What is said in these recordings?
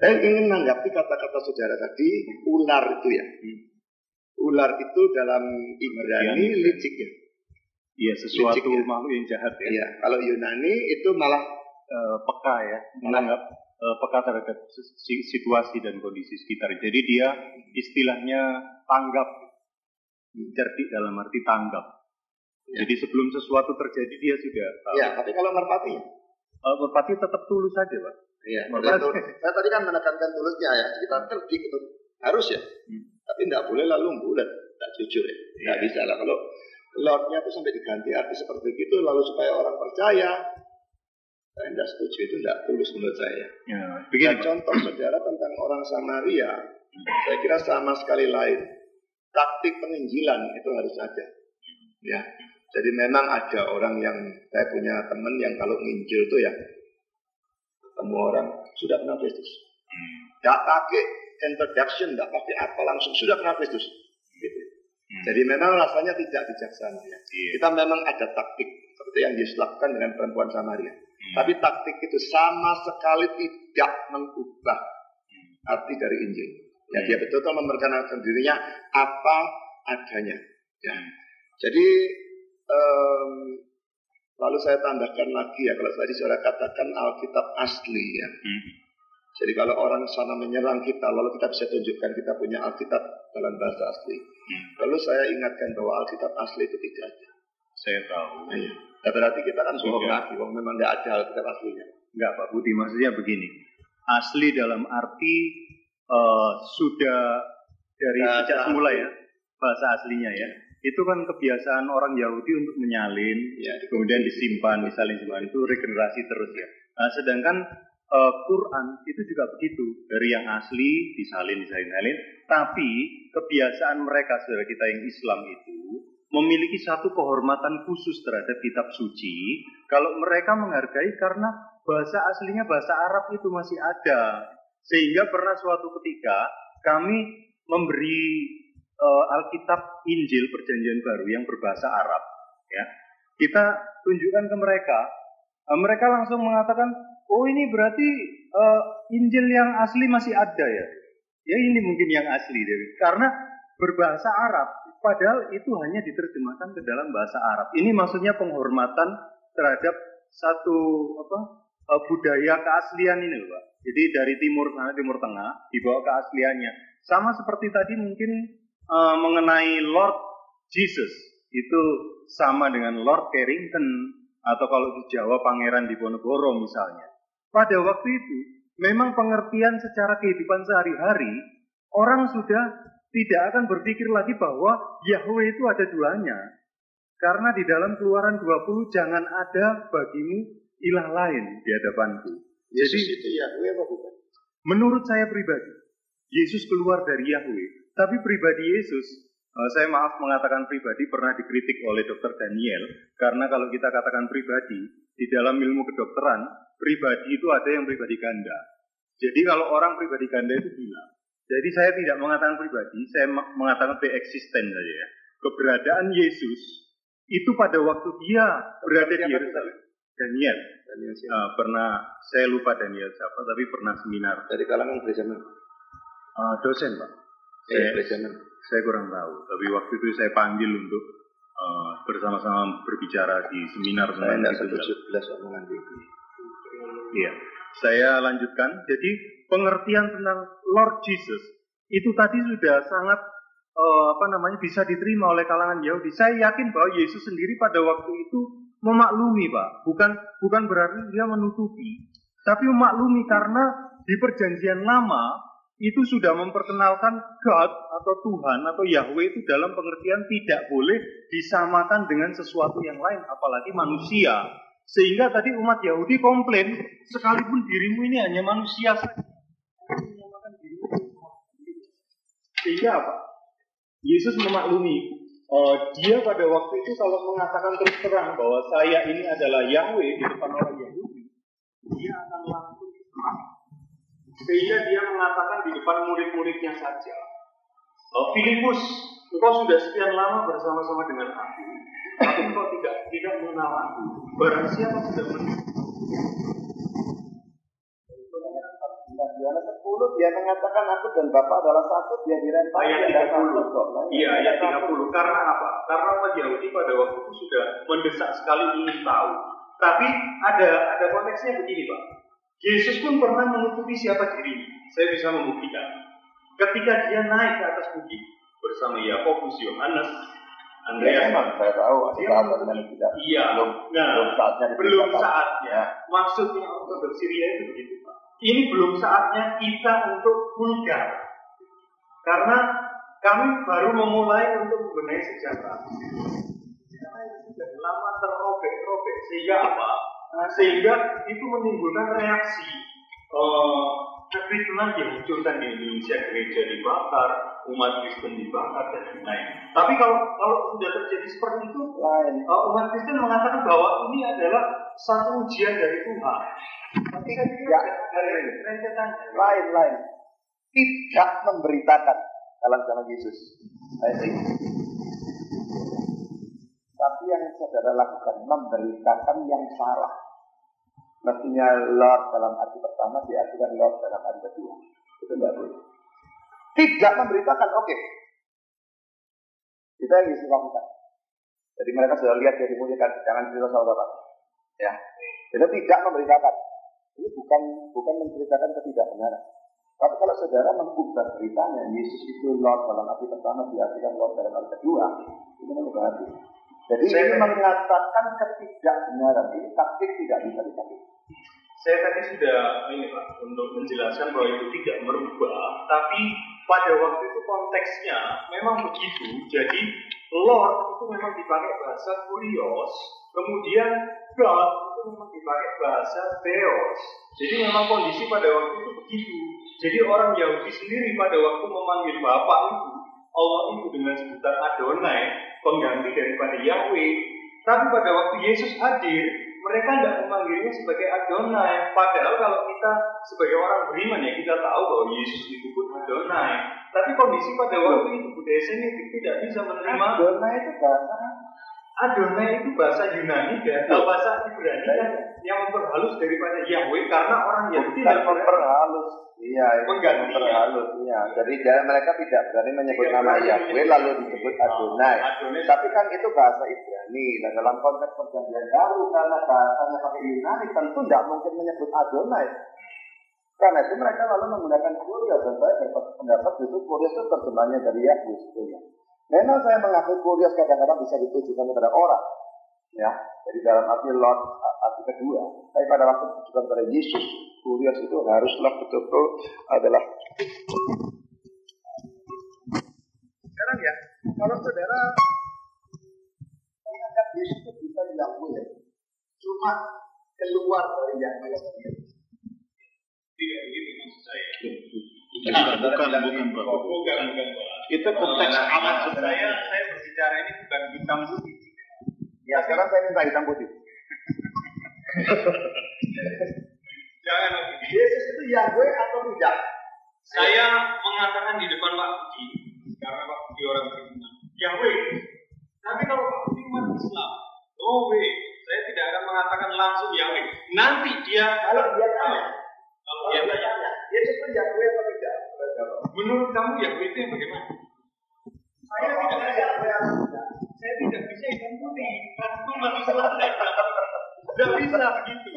Saya ingin menanggapi kata-kata saudara tadi, ular itu ya. Ular itu dalam Ibrani licik ya. Iya, sesuatu makhluk yang jahat ya. Iya, kalau Yunani itu malah peka ya, menganggap peka terhadap situasi dan kondisi sekitar. Jadi dia istilahnya tanggap, cerdik dalam arti tanggap. Ya. Jadi sebelum sesuatu terjadi dia sudah tahu. Ya, tapi kalau merpati? Merpati tetap tulus saja, Pak. Iya, saya tadi kan menekankan tulusnya ya. Kita cerdik itu harus ya. Tapi tidak boleh lalu bulat, tidak jujur ya. Tidak bisa lah kalau Lordnya itu sampai diganti arti seperti itu lalu supaya orang percaya. Saya tidak setuju, itu tidak tulus menurut saya. Ya, begini, contoh saudara tentang orang Samaria, saya kira sama sekali lain. Taktik penginjilan itu harus ada. Ya, jadi memang ada orang yang saya punya teman yang kalau nginjil itu ya ketemu orang sudah kenal Kristus. Tidak pakai introduction, tidak pakai apa, langsung sudah kenal Kristus. Gitu. Jadi memang rasanya tidak bijaksana. Ya. Kita memang ada taktik seperti yang Yesus lakukan dengan perempuan Samaria. Tapi taktik itu sama sekali tidak mengubah arti dari Injil. Ya, dia betul-betul memperkenalkan dirinya apa adanya. Ya. Jadi lalu saya tambahkan lagi ya, kalau tadi saudara katakan Alkitab asli ya. Jadi kalau orang sana menyerang kita, lalu kita bisa tunjukkan kita punya Alkitab dalam bahasa asli. Lalu saya ingatkan bahwa Alkitab asli itu tidak ada. Saya tahu. Ya. Berarti kita kan bohong lagi, memang tidak ada Alkitab aslinya. Enggak, Pak Budi, maksudnya begini. Asli dalam arti sudah dari sejak semula ya, bahasa aslinya ya. Itu kan kebiasaan orang Yahudi untuk menyalin, ya, kemudian disimpan itu regenerasi terus ya. Nah, sedangkan Quran itu juga begitu, dari yang asli disalin. Tapi kebiasaan mereka, saudara kita yang Islam itu memiliki satu kehormatan khusus terhadap kitab suci. Kalau mereka menghargai karena bahasa aslinya bahasa Arab itu masih ada, sehingga pernah suatu ketika kami memberi Alkitab Injil Perjanjian Baru yang berbahasa Arab, ya, kita tunjukkan ke mereka, mereka langsung mengatakan, oh ini berarti Injil yang asli masih ada ya, ya ini mungkin yang asli, karena berbahasa Arab, padahal itu hanya diterjemahkan ke dalam bahasa Arab. Ini maksudnya penghormatan terhadap satu budaya keaslian ini loh, Pak. Jadi dari Timur Tengah dibawa keasliannya, sama seperti tadi mungkin mengenai Lord Jesus itu sama dengan Lord Carrington atau kalau di Jawa Pangeran Diponegoro misalnya. Pada waktu itu memang pengertian secara kehidupan sehari-hari orang sudah tidak akan berpikir lagi bahwa Yahweh itu ada duanya. Karena di dalam Keluaran 20 jangan ada bagimu ilah lain di hadapanku. Yesus itu Yahweh apa bukan? Menurut saya pribadi, Yesus keluar dari Yahweh. Tapi pribadi Yesus, saya maaf mengatakan pribadi, pernah dikritik oleh Dr. Daniel, karena kalau kita katakan pribadi, di dalam ilmu kedokteran, pribadi itu ada yang pribadi ganda. Jadi kalau orang pribadi ganda itu gila. Jadi saya tidak mengatakan pribadi, saya mengatakan pre-existent saja ya. Keberadaan Yesus, itu pada waktu dia berada di Yerusalem. Daniel pernah, saya lupa Daniel siapa, tapi pernah seminar. Dari kalangan gereja mana? Dosen, Pak. Saya kurang tahu, tapi waktu itu saya panggil untuk bersama-sama berbicara di seminar. Saya tidak setuju 17 omongan itu. Iya, saya lanjutkan. Jadi pengertian tentang Lord Jesus itu tadi sudah sangat bisa diterima oleh kalangan Yahudi. Saya yakin bahwa Yesus sendiri pada waktu itu memaklumi, Pak. Bukan berarti dia menutupi, tapi memaklumi karena di Perjanjian Lama itu sudah memperkenalkan God atau Tuhan atau Yahweh itu dalam pengertian tidak boleh disamakan dengan sesuatu yang lain, apalagi manusia. Sehingga tadi umat Yahudi komplain, sekalipun dirimu ini hanya manusia saja. Sehingga apa? Yesus memaklumi. Dia pada waktu itu kalau mengatakan terus terang bahwa saya ini adalah Yahweh di depan orang Yahudi, dia akan langsung diserang. Sehingga dia mengatakan di depan murid-muridnya saja, Filipus, engkau sudah sekian lama bersama-sama dengan aku, tapi engkau tidak mengenal aku. Barang siapa sudah mengenal 10 dia mengatakan aku dan Bapa adalah satu, dia dirempar. Ayat 30. Iya, ayat 30. Karena apa? Karena umat Yahudi pada waktu itu sudah mendesak sekali ingin tahu. Tapi ada konteksnya begini, Pak. Yesus pun pernah menutupi siapa dirinya. Saya bisa membuktikan. Ketika dia naik ke atas bukit bersama Yakobus, Yohanes, Andreas, saya tahu tidak. Iya, belum saatnya. Maksudnya untuk bersyria itu begitu, Pak. Ini belum saatnya kita untuk vulgar. Karena kami baru memulai untuk membenahi sejarah. Sejarah itu sudah lama terrobek-robek. Sehingga apa? Sehingga itu menimbulkan reaksi. Kekristenan dihancurkan di Indonesia, gereja dibakar, umat Kristen dibakar dan lain-lain. Tapi kalau sudah terjadi seperti itu, umat Kristen mengatakan bahwa ini adalah satu ujian dari Tuhan. Tapi kan ada rentetannya. Lain. Tidak memberitakan dalam zaman Yesus. Tapi yang saudara lakukan memberitakan yang salah. Mestinya Lord dalam arti pertama diartikan Lord dalam arti kedua. Itu tidak boleh. Tidak memberitakan, oke. Kita yang Yesus lakukan. Jadi mereka sudah lihat dia dimuliakan, jangan cerita sama Bapak. Ya. Jadi tidak memberitakan. Ini bukan menceritakan ketidakbenaran. Tapi kalau saudara mengubah beritanya, Yesus itu Lord dalam arti pertama diartikan Lord dalam arti kedua, itu berarti. Jadi ini mengatakan ketidakbenaran. Ini taktik tidak bisa dipakai. Saya tadi sudah Pak untuk menjelaskan bahwa itu tidak merubah, tapi pada waktu itu konteksnya memang begitu. Jadi Lord itu memang dipakai bahasa kurios, kemudian God itu memang dipakai bahasa theos. Jadi memang kondisi pada waktu itu begitu. Jadi orang Yahudi sendiri pada waktu memanggil Bapa itu, Allah itu dengan sebutan Adonai, pengganti daripada Yahweh. Tapi pada waktu Yesus hadir, mereka tidak memanggilnya sebagai Adonai. Padahal kalau kita sebagai orang beriman ya kita tahu bahwa Yesus itu pun Adonai. Tapi kondisi pada waktu itu budaya Semitik tidak bisa menerima. Adonai itu bahasa Yunani dan bahasa Ibrani yang memperhalus daripada Yahweh karena orang Yahudi tidak memperhalus. Iya, memperhalus. Iya. Jadi mereka tidak berani menyebut nama Yahweh lalu disebut Adonai. Tapi kan itu bahasa Ibrani. Dan dalam konteks perjanjian baru karena bahasanya pakai Yunani tentu tidak mungkin menyebut Adonai. Karena itu mereka lalu menggunakan kurios dan saya berpendapat itu kurios itu terjemahannya dari Yahweh sebetulnya. Memang saya mengakui kurios kadang-kadang bisa ditujukan kepada orang, ya. Jadi dalam arti Lord arti kedua. Tapi pada waktu ditujukan kepada Yesus, kurios itu haruslah betul-betul adalah. Sekarang ya, kalau saudara menganggap Yesus itu bukan Yahweh, cuma keluar dari Yahweh sendiri. Tidak begitu maksud saya. Bukan. Itu konteks amat saya berbicara ini bukan hitam putih. Ya sekarang saya minta hitam putih. Jangan. Yesus itu Yahweh atau tidak? Saya mengatakan di depan Pak Budi karena Pak Budi orang beriman. Yahweh. Tapi kalau Pak Budi umat Islam, saya tidak akan mengatakan langsung Yahweh. Nanti dia kalau dia tanya, Yesus itu Yahweh atau tidak? Menurut kamu Yahweh itu yang bagaimana? Saya tidak bisa hitam putih. Aku manusia tidak bisa begitu.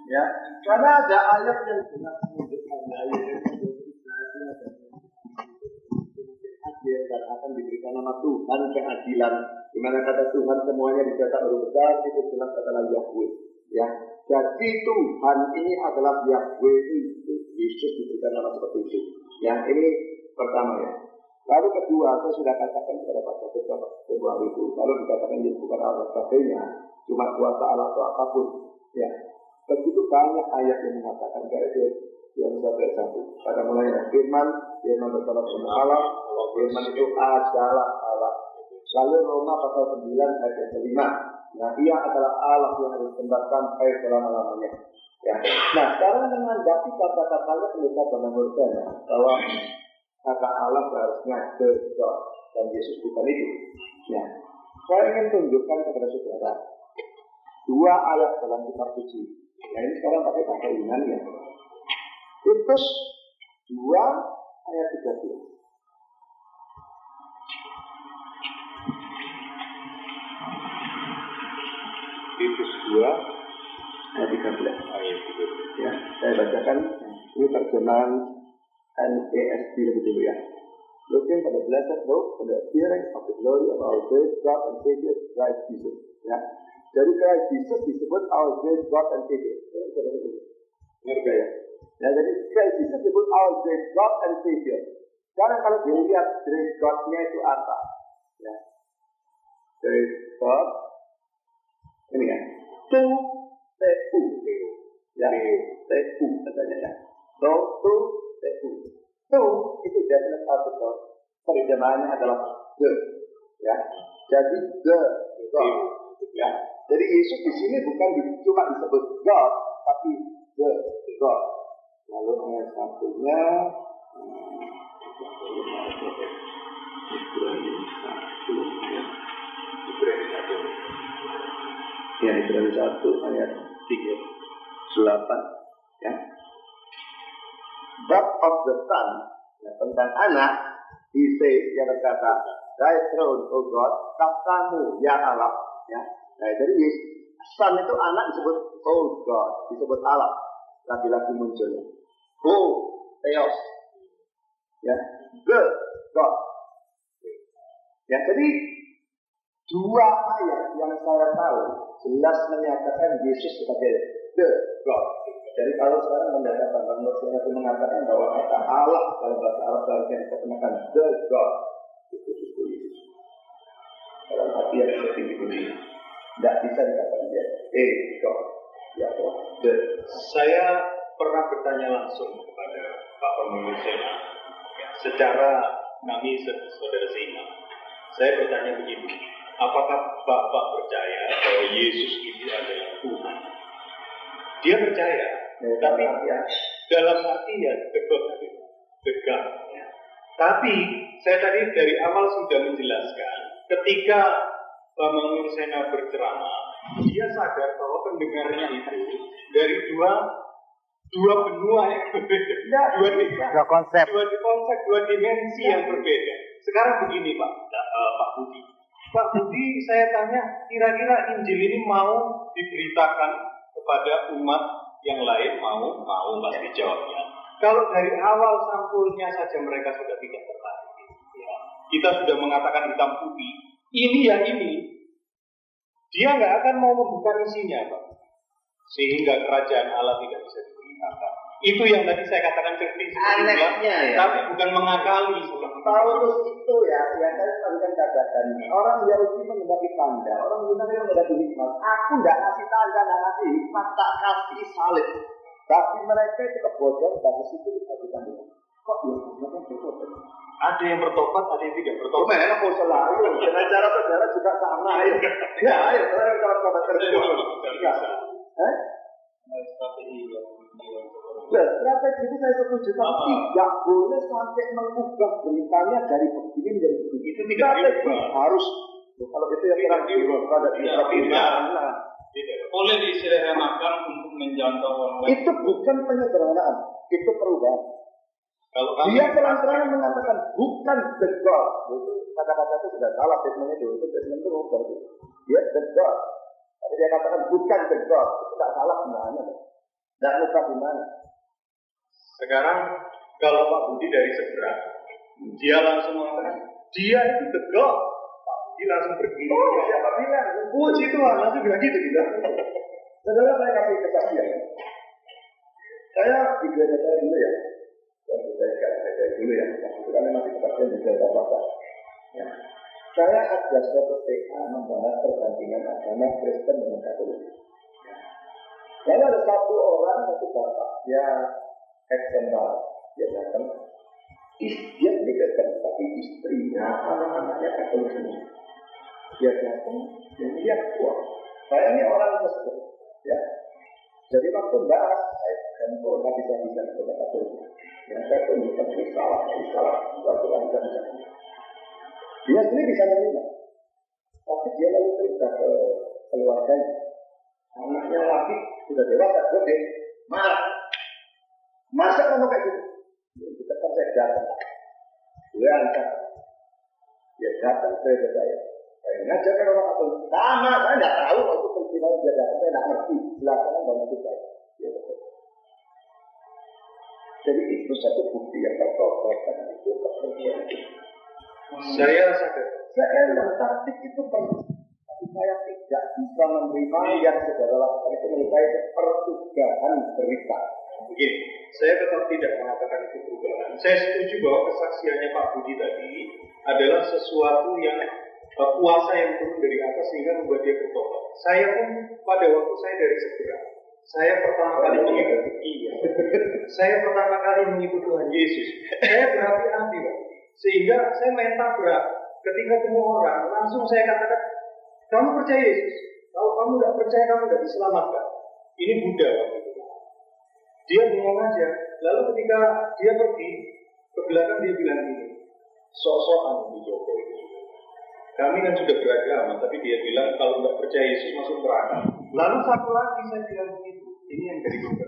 Ya, karena ada ayat yang jelas menunjukkan ayat adil dan akan diberikan nama Tuhan keadilan. Di mana kata Tuhan semuanya dicetak huruf besar itu jelas adalah Yahweh. Ya, jadi Tuhan ini adalah Yahweh itu. Yesus diberikan nama seperti itu. Ya, ini pertama ya. Lalu kedua, saya sudah katakan kepada Pak Catur sebuah itu. Lalu dikatakan dia bukan Allah sebagainya, cuma kuasa Allah atau apapun. Ya, begitu banyak ayat yang mengatakan kayak yang saya satu. Pada mulanya firman bersama sama Allah, firman itu adalah Allah. Lalu Roma pasal 9 ayat 5. Nah, dia adalah Allah yang harus kembali sampai selama-lamanya. Ya. Nah, sekarang menanggapi kata-katanya pendeta Banamurga bahwa kata Allah seharusnya God dan Yesus bukan itu. Ya. Saya ingin tunjukkan kepada saudara dua ayat dalam kitab suci. Ya, ini sekarang pakai bahasa Yunani ya. Titus 2 2 ayat 13. Titus 2 ayat 13. Ya, saya bacakan. Ini terjemahan NASB lebih dulu ya. Looking for the blessed hope and the appearing of the glory of our great God and Savior Christ Jesus. Ya, dari Christ Jesus disebut our great God and Savior. Ngerti ya? Ya, jadi Christ Jesus disebut our great God and Savior. Sekarang kalau dilihat great God-nya itu apa? Ya, great God ini ya, tu ya, tu katanya ya, tu tu itu definite article, terjemahannya adalah the, ya, jadi the God, ya, jadi Yesus di sini bukan cuma disebut God, tapi the God. Lalu ayat satunya, Ibrani 1 ayat 8 ya. But of the Son, ya, tentang anak, he says, dia berkata, thy throne, O God, takhtamu, ya Allah. Ya. Nah, jadi Son itu anak disebut O God, disebut Allah. Lagi-lagi munculnya. O, Theos. Ya, the God. Ya, jadi dua ayat yang saya tahu jelas menyatakan Yesus sebagai the God. Jadi kalau sekarang mendadak Bang Muslim itu mengatakan bahwa kata Allah dalam bahasa Arab seharusnya dikatakan the God, itu Yesus. Dalam arti yang seperti itu tidak bisa dikatakan dia God. Ya Allah. Saya pernah bertanya langsung kepada Pak Pemimpin Sena, ya, secara kami saudara Sena, saya bertanya begini, apakah Bapak percaya bahwa Yesus itu adalah Tuhan? Dia percaya, tapi ya, dalam arti ya tegak. Ya. Tapi saya tadi dari awal sudah menjelaskan, ketika Bambang Nursena berceramah, dia sadar bahwa pendengarnya itu dari dua benua yang berbeda, dua konsep, dua dimensi yang berbeda. Sekarang begini Pak Budi. Pak Budi, saya tanya, kira-kira Injil ini mau diberitakan kepada umat yang lain? Mau pasti jawabnya. Kalau dari awal sampulnya saja mereka sudah tidak tertarik, ya, kita sudah mengatakan hitam putih, ini ya ini, dia nggak akan mau membuka isinya, Pak, sehingga kerajaan Allah tidak bisa diberitakan. Itu yang tadi saya katakan cerdik, anehnya ya, tapi bukan mengakali. Paulus itu ya, yang saya tadi katakan, orang Yahudi menghadapi tanda, orang Yunani menghadapi hikmat. Aku tidak ngasih tanda, tidak ngasih hikmat, tak kasih salib. Tapi mereka itu kebodohan, dari situ dikatakan kok ya, ada yang bertobat, ada yang tidak bertobat. Memang mau selalu, dengan cara saudara juga sama. Ayo, ya, ayo, kalau tobat terus. Strategi itu saya setuju, tapi tidak boleh sampai mengubah beritanya dari begini menjadi begini. Itu strategi harus, kalau itu yang kurang pada boleh disederhanakan untuk menjangkau orang lain. Itu bukan penyederhanaan, itu perubahan. Kalau dia terang-terangan mengatakan bukan the God, itu kata-kata itu sudah salah statement itu statement itu rubah itu. Dia the God, tapi dia katakan bukan the God, itu tidak salah sebenarnya. Tidak lupa di mana. Sekarang kalau Pak Budi dari seberang, dia langsung mengatakan dia itu the God. Pak Budi langsung berdiri. Oh, siapa bilang? Puji Tuhan, langsung bilang gitu. Setelah saya kasih kesaksian, saya di gereja saya dulu ya. Saya dulu ya, karena masih kesaksian di gereja Bapak. Ya. Saya ada suatu TA membahas perbandingan agama Kristen dengan Katolik. Lalu ada satu orang, satu bapak, dia eksternal, dia datang, dia Kristen, tapi istrinya, anak-anaknya Katolik semua. Dia datang, dan dia kuat. Saya ini orang tersebut, ya. Jadi waktu bahas, saya kan bisa kepada Katolik. Yang saya tunjukkan ini salah, suatu orang bisa. Dia sendiri bisa menerima, tapi dia lalu cerita ke keluarganya. Anaknya lagi sudah dewasa, gede, marah. Masa kamu kayak gitu? Kita datang. Gue angkat. Dia datang ke saya. Saya mengajarkan orang Katolik. Sama, saya tidak tahu waktu peristiwa dia datang. Saya tidak ngerti. Belakangan banyak saya. Jadi itu satu bukti yang terkotak itu kepercayaan. Saya sadar. Saya bilang taktik itu perlu. Tapi saya tidak bisa menerima yang saudara lakukan itu menurut saya pertugahan berita. Begini, saya tetap tidak mengatakan itu perubahan. Saya setuju bahwa kesaksiannya Pak Budi tadi adalah sesuatu yang kuasa yang turun dari atas sehingga membuat dia bertobat. Saya pun pada waktu saya dari segera, saya pertama kali mengikuti Tuhan Yesus. Saya berapi-api, sehingga saya main tabrak. Ketika ketemu orang, langsung saya katakan, kamu percaya Yesus? Kalau kamu tidak percaya, kamu tidak diselamatkan. Ini Buddha. Dia bengong aja. Lalu ketika dia pergi ke belakang, dia bilang gini, sok-sokan di Jokowi. Kami kan sudah beragama, tapi dia bilang kalau tidak percaya Yesus masuk neraka. Lalu satu lagi saya bilang begitu. Ini yang dari Buddha.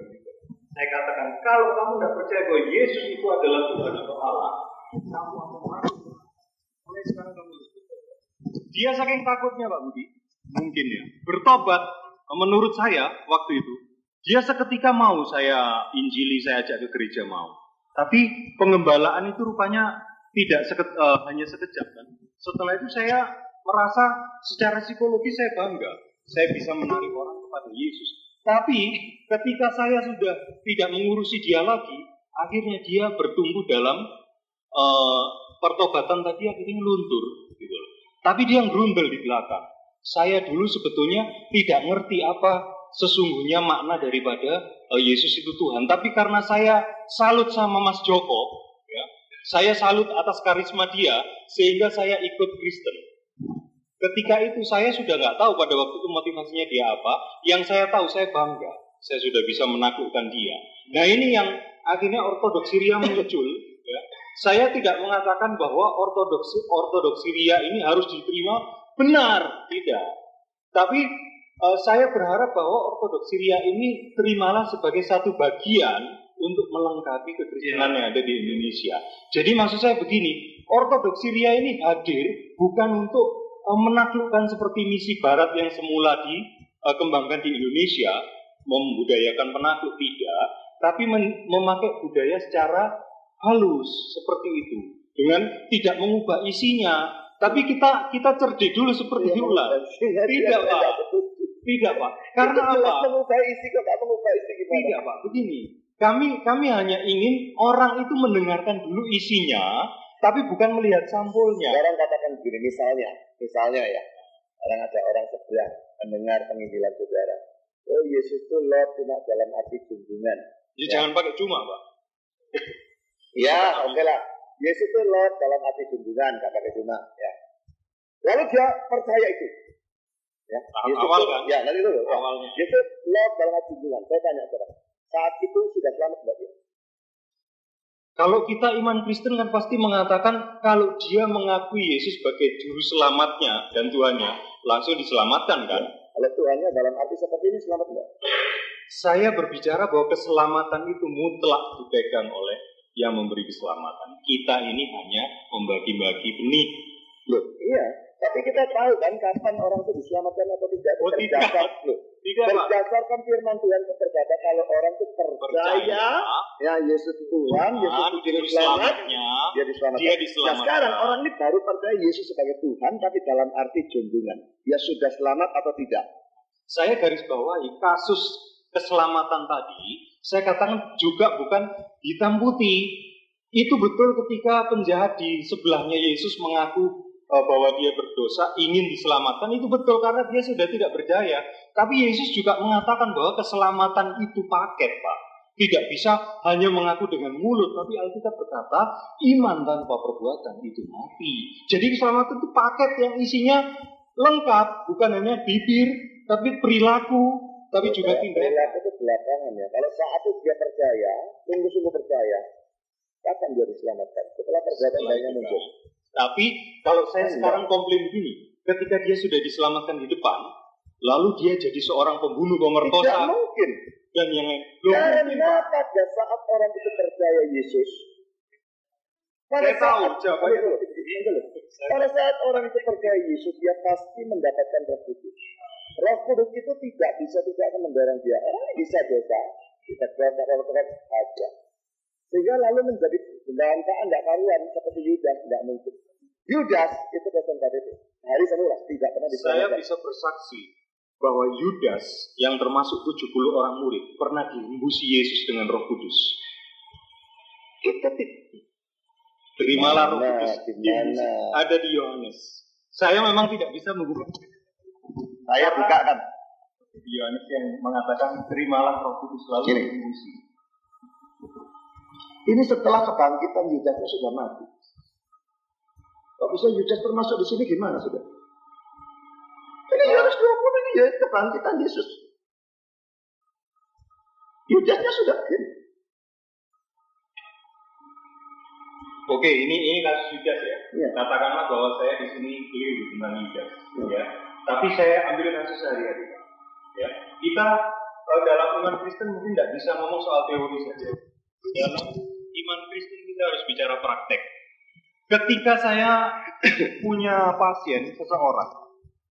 Saya katakan, kalau kamu tidak percaya bahwa Yesus itu adalah Tuhan atau Allah, kamu akan masuk. Mulai sekarang kamu harus bertobat. Dia saking takutnya Pak Budi, mungkin ya, bertobat. Menurut saya waktu itu, dia seketika mau saya injili, saya ajak ke gereja mau. Tapi pengembalaan itu rupanya tidak hanya sekejap kan. Setelah itu saya merasa secara psikologi saya bangga. Saya bisa menarik orang kepada Yesus. Tapi ketika saya sudah tidak mengurusi dia lagi, akhirnya dia bertumbuh dalam pertobatan tadi akhirnya luntur. Gitu. Tapi dia gerundel di belakang. Saya dulu sebetulnya tidak ngerti apa sesungguhnya makna daripada Yesus itu Tuhan. Tapi karena saya salut sama Mas Joko, ya, saya salut atas karisma dia, sehingga saya ikut Kristen. Ketika itu saya sudah nggak tahu pada waktu itu motivasinya dia apa. Yang saya tahu saya bangga, saya sudah bisa menaklukkan dia. Nah ini yang akhirnya ortodoks Syria muncul. Ya. Saya tidak mengatakan bahwa ortodoks Syria ini harus diterima benar, tidak. Tapi saya berharap bahwa ortodoks Syria ini terimalah sebagai satu bagian untuk melengkapi kekristenan yang ada di Indonesia. Jadi maksud saya begini, ortodoks Syria ini hadir bukan untuk menaklukkan seperti misi Barat yang semula dikembangkan di Indonesia, membudayakan penakluk tidak, tapi memakai budaya secara halus seperti itu, dengan tidak mengubah isinya. Tapi kita cerdik dulu seperti itulah. Tidak Pak. Tidak Pak. Karena apa? Mengubah isi kok tak mengubah isi gimana? Tidak Pak. Begini, kami hanya ingin orang itu mendengarkan dulu isinya, tapi bukan melihat sampulnya. Orang katakan begini, misalnya ya, ada orang sebelah mendengar penginjilan saudara. Oh Yesus itu Lord cuma dalam arti junjungan. Ya, jangan pakai cuma Pak. Ya, oke lah. Yesus itu Lord dalam arti junjungan, gak pakai cuma. Ya. Lalu dia percaya itu. Ya, awal kan? Ya, nanti dulu. Awalnya. Yesus Lord dalam arti junjungan. Saya tanya saudara, saat itu sudah selamat enggak dia? Kalau kita iman Kristen kan pasti mengatakan kalau dia mengakui Yesus sebagai juru selamatnya dan Tuhannya, langsung diselamatkan kan? Kalau Tuhannya dalam arti seperti ini selamat enggak? Saya berbicara bahwa keselamatan itu mutlak dipegang oleh yang memberi keselamatan. Kita ini hanya membagi-bagi benih. Loh, iya. Tapi kita tahu kan kapan orang itu diselamatkan atau tidak. Oh, tidak, berdasarkan firman Tuhan itu terkata kalau orang itu percaya ya Yesus Tuhan, Yesus itu selamatnya, dia diselamatkan. Nah sekarang orang ini baru percaya Yesus sebagai Tuhan, tapi dalam arti junjungan. Dia sudah selamat atau tidak? Saya garis bawahi kasus keselamatan tadi, saya katakan juga bukan hitam putih. Itu betul ketika penjahat di sebelahnya Yesus mengaku bahwa dia berdosa, ingin diselamatkan, itu betul karena dia sudah tidak berdaya. Tapi Yesus juga mengatakan bahwa keselamatan itu paket, Pak. Tidak bisa hanya mengaku dengan mulut, tapi Alkitab berkata, iman tanpa perbuatan itu mati. Jadi keselamatan itu paket yang isinya lengkap, bukan hanya bibir, tapi perilaku, tapi juga tindakan. Perilaku itu belakangan ya. Kalau saat itu dia percaya, sungguh-sungguh percaya, kapan dia diselamatkan? Setelah perbuatan lainnya muncul. Tapi kalau saya sekarang komplain begini, ketika dia sudah diselamatkan di depan, lalu dia jadi seorang pembunuh, pemerkosa. Tidak mungkin. Dan yang lain. Karena pada saat orang itu percaya Yesus, Saya tahu jawabannya. Pada saat orang itu percaya Yesus, dia pasti mendapatkan Roh Kudus. Roh Kudus itu tidak akan mendorong dia. Orang bisa dosa, kita kalau saja. Sehingga lalu menjadi bendaantaan tidak karuan seperti Yudas, tidak mungkin. Yudas itu representatif. Hari semula tidak pernah disebut. Saya bisa bersaksi bahwa Yudas yang termasuk 70 orang murid pernah dihembusi Yesus dengan Roh Kudus. Kita Terimalah Roh Kudus. Ada di Yohanes. Saya memang tidak bisa membuka. Saya bukakan. Yohanes yang mengatakan terimalah Roh Kudus lalu dihembusi. Ini setelah kebangkitan Yudasnya sudah mati. Kok bisa Yudas termasuk di sini gimana sudah? Ini Yohanes 20 ini ya kebangkitan Yesus. Yudasnya sudah gini. Oke, ini kasus Yudas ya. Ya. Katakanlah bahwa saya di sini keliru tentang Yudas, ya. Tapi saya ambil kasus sehari-hari, ya. Kita dalam iman Kristen mungkin tidak bisa ngomong soal teori saja. Dalam iman Kristen kita harus bicara praktek. Ketika saya punya pasien seseorang,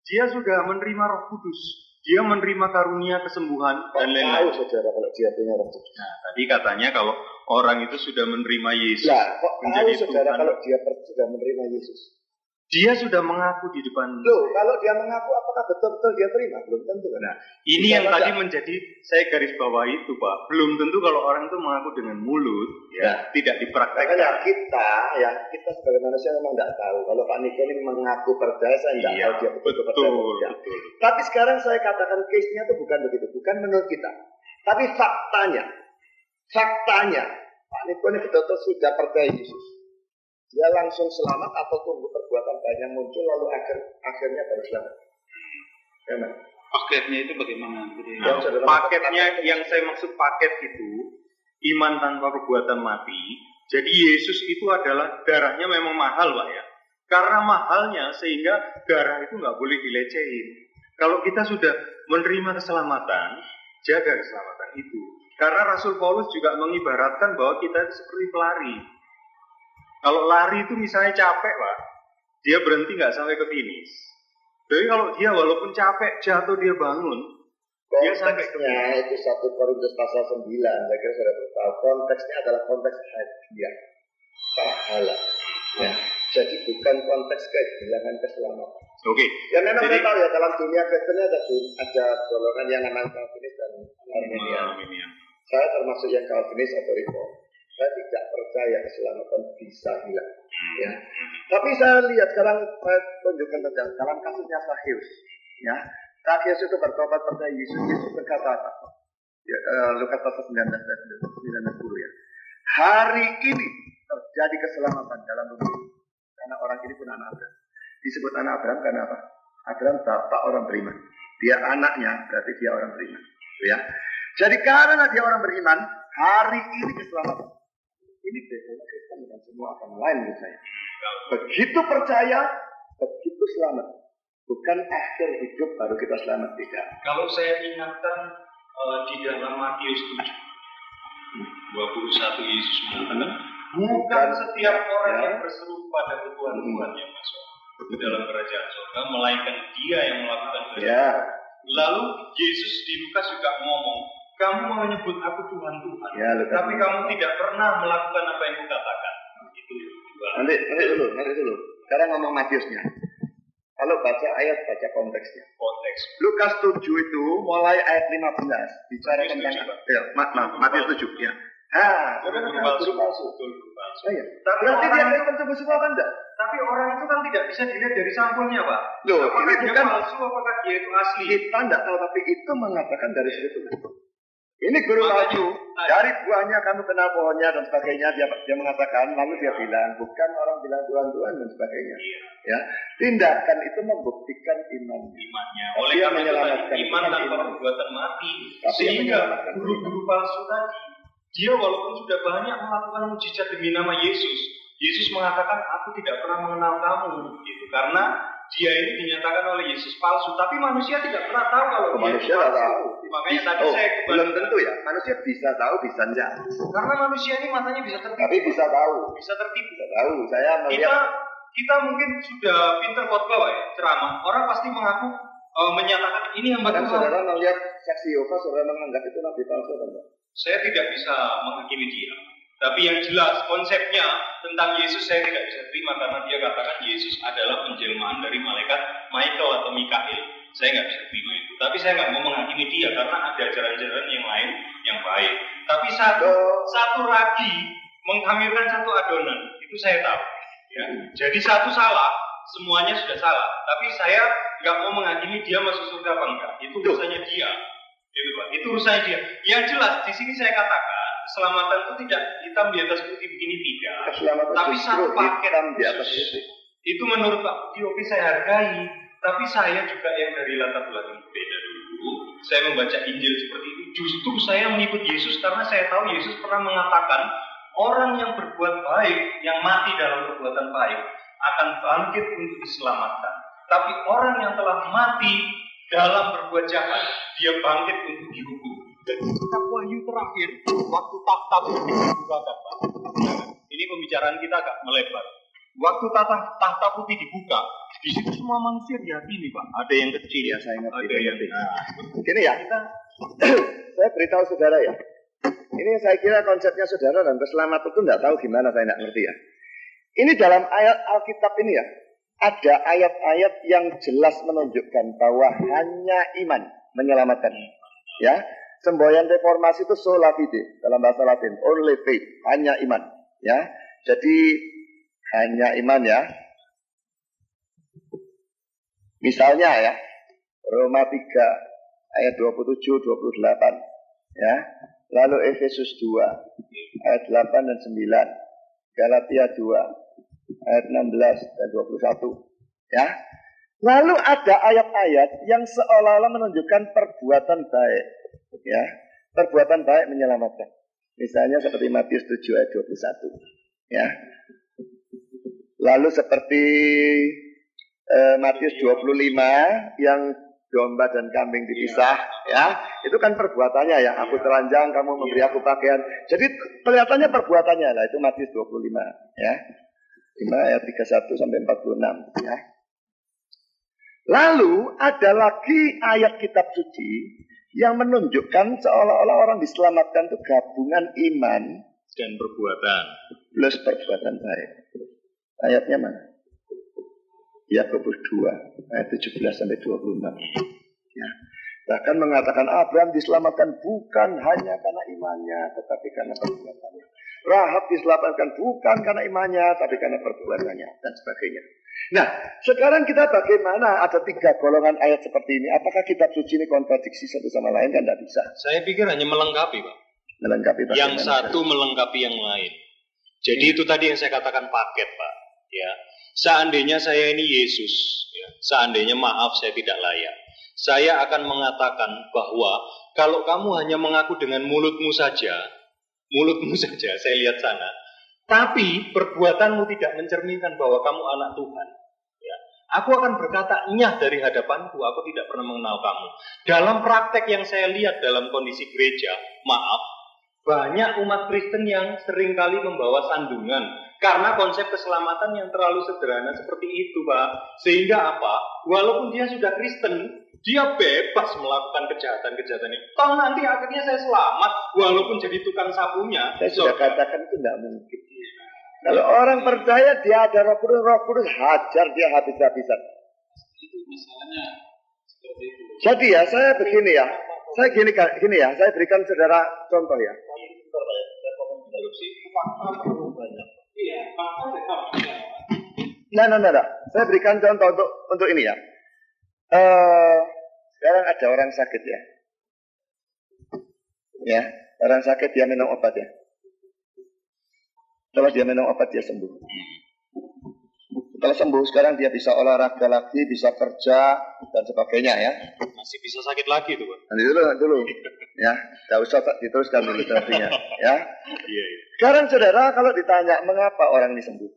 dia sudah menerima Roh Kudus, dia menerima karunia kesembuhan dan lain-lain. Tahu saudara kalau dia punya Roh Kudus. Nah, tadi katanya kalau orang itu sudah menerima Yesus. Nah, kok tahu saudara kalau dia sudah menerima Yesus? Dia sudah mengaku di depan. Loh, kalau dia mengaku apakah betul-betul dia terima? Belum tentu. Nah, ini yang tadi menjadi saya garis bawah itu, Pak. Belum tentu kalau orang itu mengaku dengan mulut, ya, tidak dipraktekkan. Makanya kita sebagai manusia memang tidak tahu. Kalau Pak Niko ini mengaku percaya, saya tidak tahu dia betul-betul percaya. Betul. Tapi sekarang saya katakan case-nya itu bukan begitu, bukan menurut kita. Tapi faktanya, Pak Niko ini betul-betul sudah percaya Yesus. Dia langsung selamat atau tunggu perbuatan baik yang muncul lalu akhirnya baru selamat. Karena paketnya itu bagaimana? Paketnya yang saya maksud paket itu iman tanpa perbuatan mati. Jadi Yesus itu adalah darahnya memang mahal, Pak ya. Karena mahalnya sehingga darah itu nggak boleh dilecehin. Kalau kita sudah menerima keselamatan, jaga keselamatan itu. Karena Rasul Paulus juga mengibaratkan bahwa kita itu seperti pelari. Kalau lari itu misalnya capek, Pak, dia berhenti nggak sampai ke finish. Jadi kalau dia walaupun capek, jatuh dia bangun, dia sampai ke finish. Itu 1 Korintus pasal 9, saya kira sudah tahu. Konteksnya adalah konteks hadiah, pahala. Ya, jadi bukan konteks kehilangan keselamatan. Oke. Ya memang saya tahu ya dalam dunia Kristen ada golongan yang namanya Calvinis dan Arminian. Saya termasuk yang Calvinis atau Reform. Saya tidak percaya keselamatan bisa hilang. Ya. Tapi saya lihat sekarang saya tunjukkan dalam kasusnya Zakheus. Ya, Zakheus itu bertobat percaya Yesus. Yesus berkata apa? Ya, Lukas pasal 19 ya. Hari ini terjadi keselamatan dalam bumi ini. Karena orang ini pun anak Abraham. Disebut anak Abraham karena apa? Abraham bapak orang beriman. Dia anaknya berarti dia orang beriman. Ya. Jadi karena dia orang beriman, hari ini keselamatan. Ini biasanya Kristen dengan semua agama lain menurut saya. Begitu percaya, begitu selamat. Bukan akhir hidup baru kita selamat, tidak. Kalau saya ingatkan di dalam Matius 7, 21 Yesus mengatakan, bukan setiap orang yang berseru pada Tuhan yang masuk ke dalam kerajaan surga, melainkan dia yang melakukan kerjaan. Lalu Yesus di Lukas juga ngomong, kamu menyebut aku Tuhan, tapi kamu tidak pernah melakukan apa yang kukatakan. Itu juga. Nanti dulu. Sekarang ngomong Matiusnya. Kalau baca ayat, baca konteksnya. Konteks. Lukas 7 itu mulai ayat 15 bicara tentang Matius 7 ya. Guru palsu. Tapi berarti dia Kristen sungguh semua kan enggak? Tapi orang itu kan tidak bisa dilihat dari sampulnya, Pak. Loh, apakah ini dia bukan palsu, apakah dia itu asli? Kita enggak tahu, tapi itu mengatakan dari situ. Ini guru palsu. Dari buahnya kamu kenal pohonnya dan sebagainya. Dia mengatakan, lalu dia bilang, bukan orang bilang Tuhan dan sebagainya. Ya, tindakan itu membuktikan imannya. Oleh karena itu iman tanpa perbuatan mati. Sehingga guru-guru palsu tadi, dia walaupun sudah banyak melakukan mujizat demi nama Yesus, Yesus mengatakan, aku tidak pernah mengenal kamu, gitu. Karena dia ini dinyatakan oleh Yesus palsu, tapi manusia tidak pernah tahu kalau dia manusia palsu. tahu. Makanya tadi saya belum tentu ya. Manusia bisa tahu, bisa enggak. Karena manusia ini matanya bisa tertipu. Tapi bisa tahu. Bisa tertipu. Bisa tahu. Saya melihat. Kita mungkin sudah pinter khotbah ya, ceramah. Orang pasti mengaku menyatakan ini yang Kadang betul. saudara melihat saksi Yehova, saudara menganggap itu nabi palsu atau? Saya tidak bisa menghakimi dia. Tapi yang jelas konsepnya tentang Yesus saya tidak bisa terima karena dia katakan Yesus adalah penjelmaan dari malaikat Michael atau Mikael. Saya nggak bisa terima itu. Tapi saya nggak mau menghakimi dia karena ada ajaran-ajaran yang lain yang baik. Tapi satu ragi menghamilkan satu adonan itu saya tahu. Ya. Jadi satu salah, semuanya sudah salah. Tapi saya nggak mau menghakimi dia masuk surga apa enggak. Itu urusannya dia. Itu urusannya dia. Yang jelas di sini saya katakan keselamatan itu tidak hitam di atas putih begini tidak. Tapi satu paket di atas putih. Itu menurut Pak Budi oke saya hargai. Tapi saya juga yang dari latar belakang berbeda dulu. Saya membaca Injil seperti itu. Justru saya mengikut Yesus karena saya tahu Yesus pernah mengatakan orang yang berbuat baik, yang mati dalam perbuatan baik akan bangkit untuk diselamatkan. Tapi orang yang telah mati dalam berbuat jahat, dia bangkit untuk dihukum. Dan kitab Wahyu terakhir, waktu takhta putih dibukakan, Pak. Ini pembicaraan kita agak melebar. Waktu takhta putih dibuka, di situ semua manusia dihakimi, Pak. Ada yang kecil, ya saya ngerti. Ada yang gini ya, saya beritahu saudara ya. Ini saya kira konsepnya saudara dan keselamatan itu nggak tahu gimana, saya nggak ngerti ya. Ini dalam ayat Alkitab ini ya, ada ayat-ayat yang jelas menunjukkan bahwa hanya iman menyelamatkan. Ya, semboyan reformasi itu sola fide dalam bahasa Latin, only faith, hanya iman. Ya, jadi hanya iman ya. Misalnya ya, Roma 3 ayat 27, 28 ya. Lalu Efesus 2 ayat 8 dan 9, Galatia 2 ayat 16 dan 21 ya. Lalu ada ayat-ayat yang seolah-olah menunjukkan perbuatan baik ya. Perbuatan baik menyelamatkan. Misalnya seperti Matius 7 ayat 21 ya. Lalu seperti Matius 25 yang domba dan kambing dipisah ya, itu kan perbuatannya ya. Aku telanjang, kamu memberi aku pakaian. Jadi kelihatannya perbuatannya lah, itu Matius 25 ya. 5 ayat 31 sampai 46 ya. Lalu ada lagi ayat kitab suci yang menunjukkan seolah-olah orang diselamatkan itu gabungan iman dan perbuatan plus perbuatan baik. Ayatnya mana? Yakobus 2 ayat 17 sampai 26 ya. Bahkan mengatakan Abraham diselamatkan bukan hanya karena imannya, tetapi karena perbuatannya. Rahab diselamatkan bukan karena imannya, tapi karena perbuatannya, dan sebagainya. Nah, sekarang kita bagaimana? Ada 3 golongan ayat seperti ini. Apakah kitab suci ini kontradiksi satu sama lain? Kan tidak bisa. Saya pikir hanya melengkapi, Pak. Melengkapi yang satu melengkapi yang lain. Jadi itu tadi yang saya katakan paket, Pak. Ya, seandainya saya ini Yesus, ya, seandainya maaf saya tidak layak, saya akan mengatakan bahwa kalau kamu hanya mengaku dengan mulutmu saja, saya lihat sana, tapi perbuatanmu tidak mencerminkan bahwa kamu anak Tuhan, ya, aku akan berkata nyah dari hadapanku, aku tidak pernah mengenal kamu. Dalam praktek yang saya lihat dalam kondisi gereja, maaf, banyak umat Kristen yang seringkali membawa sandungan karena konsep keselamatan yang terlalu sederhana seperti itu, Pak. Sehingga apa? Walaupun dia sudah Kristen, dia bebas melakukan kejahatan-kejahatan ini. Toh nanti akhirnya saya selamat, walaupun jadi tukang sapunya. Saya sudah katakan itu tidak mungkin. Kalau orang percaya dia ada Roh Kudus hajar dia habis-habisan. Itu masalahnya seperti itu. Jadi ya, saya begini ya. Saya gini ya, saya berikan saudara contoh ya. Nah. Saya berikan contoh untuk ini ya. Sekarang ada orang sakit ya. Ya, orang sakit dia minum obat ya. Setelah dia minum obat dia sembuh. Setelah sembuh sekarang dia bisa olahraga lagi, bisa kerja dan sebagainya ya. Masih bisa sakit lagi tuh, Pak. Nanti dulu. Ya, enggak usah diteruskan dulu terapinya ya. Iya. Sekarang saudara kalau ditanya mengapa orang ini sembuh?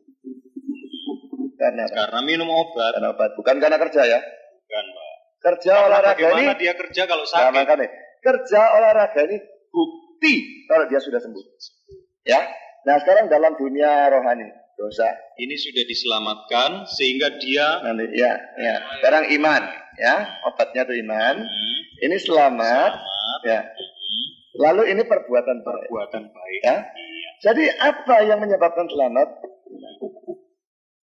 Karena minum obat. Karena obat, bukan karena kerja ya. Bukan, Pak. Kerja olahraga ini. Bagaimana dia kerja kalau sakit? Makanya, kerja olahraga ini bukti kalau dia sudah sembuh. Ya. Nah sekarang dalam dunia rohani, dosa. Ini sudah diselamatkan sehingga dia nanti ya. Sekarang iman, ya. Obatnya itu iman. Ini selamat. Ya. Lalu ini perbuatan baik. Ya. Iya. Jadi apa yang menyebabkan selamat?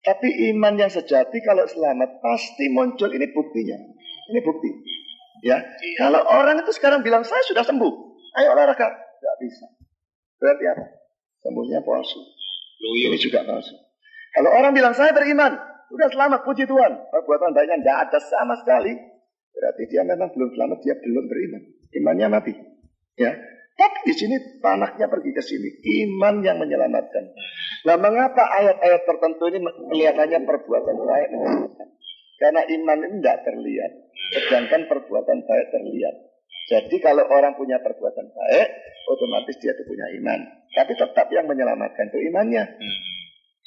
Tapi iman yang sejati kalau selamat pasti muncul. Ini buktinya. Ini bukti. Ya. Iya. Kalau orang itu sekarang bilang saya sudah sembuh, ayo olahraga, nggak bisa. Berarti apa? Sembuhnya palsu. Ini juga palsu. Kalau orang bilang saya beriman, sudah selamat, puji Tuhan, perbuatan baiknya tidak ada sama sekali, berarti dia memang belum selamat, dia belum beriman. Imannya mati. Ya. Tapi di sini panahnya pergi ke sini. Iman yang menyelamatkan. Nah, mengapa ayat-ayat tertentu ini kelihatannya perbuatan baik? Karena iman ini tidak terlihat, sedangkan perbuatan baik terlihat. Jadi kalau orang punya perbuatan baik, otomatis dia itu punya iman. Tapi tetap yang menyelamatkan itu imannya.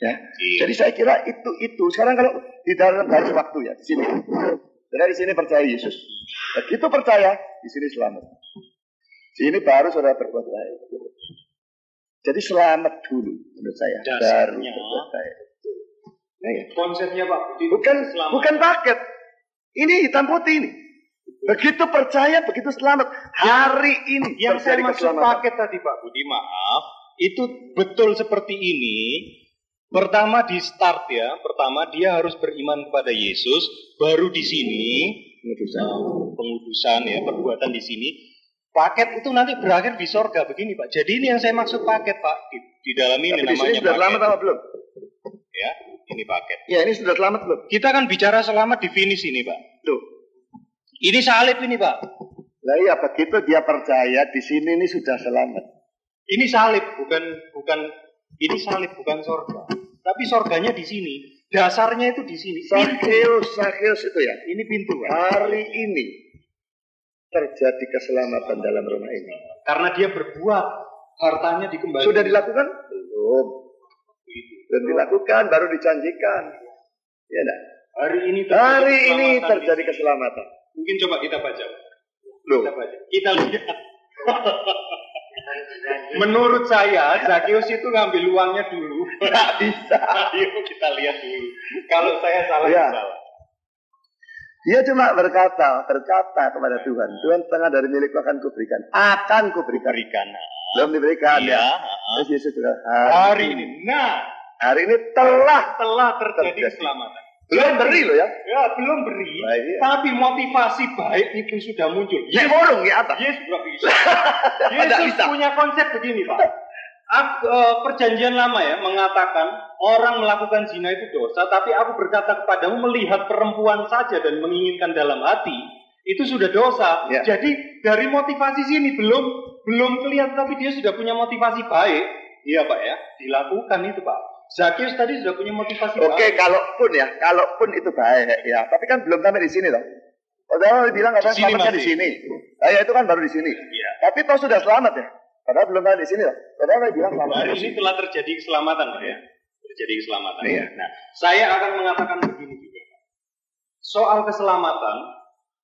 Ya. Jadi saya kira itu. Sekarang kalau di dalam garis waktu ya di sini. Jadi di sini percaya Yesus. Begitu percaya, di sini selamat. Ini baru saudara berbuat baik. Jadi selamat dulu menurut saya. Dasarnya, baru berbuat baik. Nah, ya. Konsepnya Pak, Bukan paket. Ini hitam putih ini. Begitu percaya, begitu selamat. Hari ini yang saya maksud paket keselamatan. tadi Pak Budi, maaf, itu betul seperti ini. Pertama di start ya, pertama dia harus beriman kepada Yesus, baru di sini pengudusan ya, perbuatan di sini. Paket itu nanti berakhir di sorga begini Pak. Jadi ini yang saya maksud paket Pak di dalam ini. Tapi namanya sudah paket. selamat apa belum? Ya, ini paket. Ya ini sudah selamat belum? Kita kan bicara selamat di finish ini Pak. Tuh. Ini salib ini Pak. Lah iya begitu dia percaya di sini ini sudah selamat. Ini salib bukan ini salib bukan sorga. Tapi sorganya di sini. Dasarnya itu di sini. Sakeus itu ya. Ini pintu Pak. Hari ini terjadi keselamatan dalam rumah ini. Karena dia berbuat, hartanya dikembalikan. Sudah dilakukan? Belum. Belum dilakukan, baru dijanjikan. Ya enggak? Hari ini terjadi keselamatan. Mungkin coba kita baca. Loh. Kita baca. Kita lihat. Menurut saya, Zakius itu ngambil uangnya dulu. Nggak bisa. Ayo kita lihat dulu. Kalau saya salah, Ya. salah. Dia cuma berkata kepada Tuhan, Tuhan setengah dari milikku akan kuberikan. Akan kuberikan. Belum diberikan Iya. ya. Terus Yesus juga Hari ini. Nah, hari ini telah terjadi keselamatan. belum beri loh ya. Ya, belum beri. Baik, iya. Tapi motivasi baik itu sudah muncul. Nek bolong ya apa? Yesus nggak bisa. Nggak Yesus bisa. punya konsep begini Pak. Perjanjian lama ya mengatakan orang melakukan zina itu dosa, tapi aku berkata kepadamu melihat perempuan saja dan menginginkan dalam hati itu sudah dosa. Ya. Jadi dari motivasi sini belum kelihatan, tapi dia sudah punya motivasi baik. Iya Pak ya, dilakukan itu Pak. Zakius tadi sudah punya motivasi baik. Oke, kalaupun itu baik ya, tapi kan belum sampai di sini loh. Padahal bilang katanya selamatnya di sini. Nah, ya itu kan baru di sini. Iya. Tapi toh sudah selamat ya. Padahal belum sampai di sini loh. Padahal bilang selamat. Hari ini telah terjadi keselamatan Pak ya. Terjadi keselamatan. Iya. Nah, saya akan mengatakan begini juga. Soal keselamatan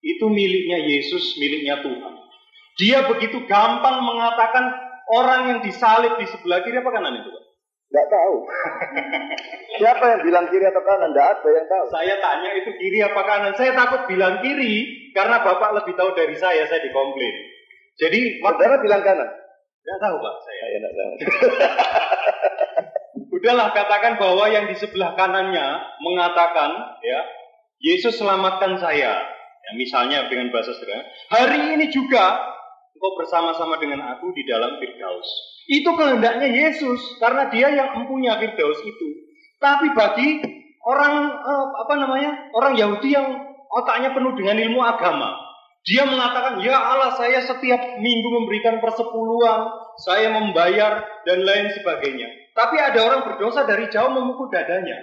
itu miliknya Yesus, miliknya Tuhan. Dia begitu gampang mengatakan orang yang disalib di sebelah kiri apa kanan itu Pak? Nggak tahu. Siapa yang bilang kiri atau kanan? Nggak ada yang tahu. Saya tanya itu kiri apa kanan. Saya takut bilang kiri karena Bapak lebih tahu dari saya dikomplain. Jadi Saudara bilang kanan. nggak tahu Pak saya. Saya nggak tahu. Udahlah katakan bahwa yang di sebelah kanannya mengatakan ya Yesus selamatkan saya. Ya, misalnya dengan bahasa sederhana. Hari ini juga engkau bersama-sama dengan aku di dalam Firdaus. Itu kehendaknya Yesus karena dia yang mempunyai Firdaus itu. Tapi bagi orang orang Yahudi yang otaknya penuh dengan ilmu agama, dia mengatakan, ya Allah saya setiap minggu memberikan persepuluhan, saya membayar dan lain sebagainya. Tapi ada orang berdosa dari jauh memukul dadanya.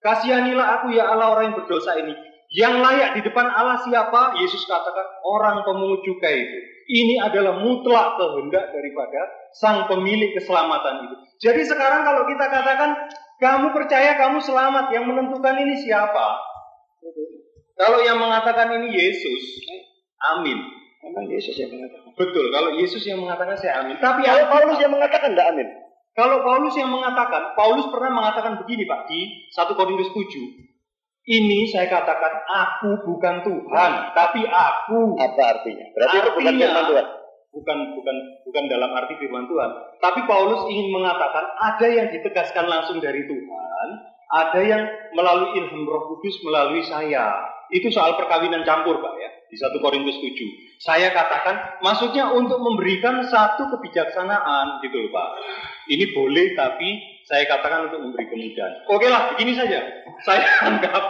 Kasihanilah aku ya Allah orang yang berdosa ini. Yang layak di depan Allah siapa? Yesus katakan orang pemungut cukai itu. Ini adalah mutlak kehendak daripada sang pemilik keselamatan itu. Jadi sekarang kalau kita katakan Kamu percaya kamu selamat, yang menentukan ini siapa? Kalau yang mengatakan ini Yesus, amin. Memang Yesus yang mengatakan. Betul, kalau Yesus yang mengatakan saya amin. Tapi Kalau Paulus yang mengatakan tidak amin. Kalau Paulus yang mengatakan, Paulus pernah mengatakan begini Pak, di 1 Korintus 7. Ini saya katakan, aku bukan Tuhan, tapi aku. Apa artinya? Berarti itu bukan firman Tuhan. Bukan dalam arti firman Tuhan. Tapi Paulus ingin mengatakan, ada yang ditegaskan langsung dari Tuhan, ada yang melalui ilham Roh Kudus melalui saya. Itu soal perkawinan campur Pak ya, di 1 Korintus 7. Saya katakan, maksudnya untuk memberikan satu kebijaksanaan gitu loh Pak. Ini boleh, tapi saya katakan untuk memberi kemudahan. Oke lah, begini saja. Saya anggap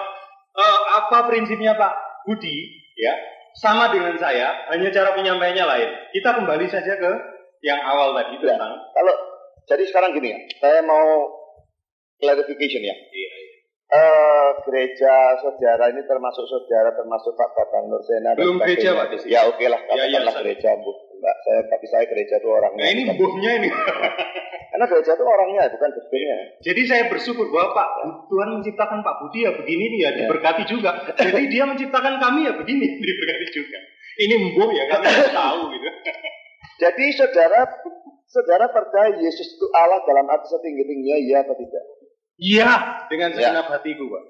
apa prinsipnya Pak Budi, ya, sama dengan saya, hanya cara penyampaiannya lain. Kita kembali saja ke yang awal tadi itu tentang. Kalau jadi sekarang gini ya, saya mau clarification ya. Iya. Gereja saudara ini termasuk saudara, termasuk Pak Bapak Nursena. Belum gereja Pak. Ya oke lah, katakanlah ya, gereja Bu. Enggak, saya gereja itu orangnya. Nah ini buhnya ini. Karena gereja itu orangnya, bukan gedungnya. Jadi saya bersyukur bahwa Pak Tuhan menciptakan Pak Budi ya begini dia, diberkati juga. Jadi dia menciptakan kami ya begini, diberkati juga. Ini mbuh ya, kami harus tahu gitu. Jadi saudara percaya Yesus itu Allah dalam arti setinggi-tingginya, ya atau tidak? Iya, dengan segenap hatiku Pak.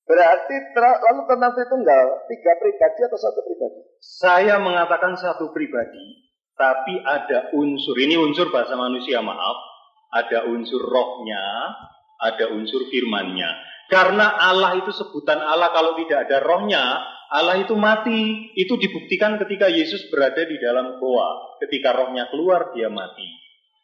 Berarti lalu tentang Tritunggal, 3 pribadi atau 1 pribadi? Saya mengatakan 1 pribadi, tapi ada unsur, ini unsur bahasa manusia maaf, ada unsur rohnya, ada unsur firmannya. Karena Allah itu sebutan Allah, kalau tidak ada rohnya, Allah itu mati. Itu dibuktikan ketika Yesus berada di dalam goa. Ketika rohnya keluar, dia mati.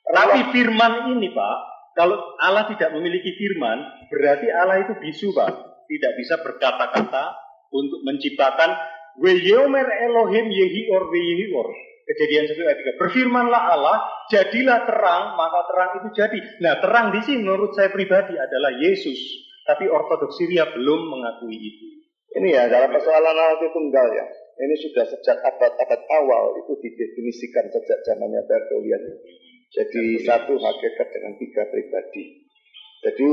Tapi firman ini Pak, kalau Allah tidak memiliki firman, berarti Allah itu bisu Pak. Tidak bisa berkata-kata untuk menciptakan Weyomer Elohim Yehior Weyior. Kejadian 1 ayat 3. Berfirmanlah Allah, jadilah terang, maka terang itu jadi. Nah, terang di sini menurut saya pribadi adalah Yesus. Tapi Ortodoks Syria belum mengakui itu. Ini ya, dalam persoalan Allah Tritunggal ya. Ini sudah sejak abad-abad awal itu didefinisikan sejak zamannya Tertullian. Jadi satu hakikat dengan 3 pribadi. Jadi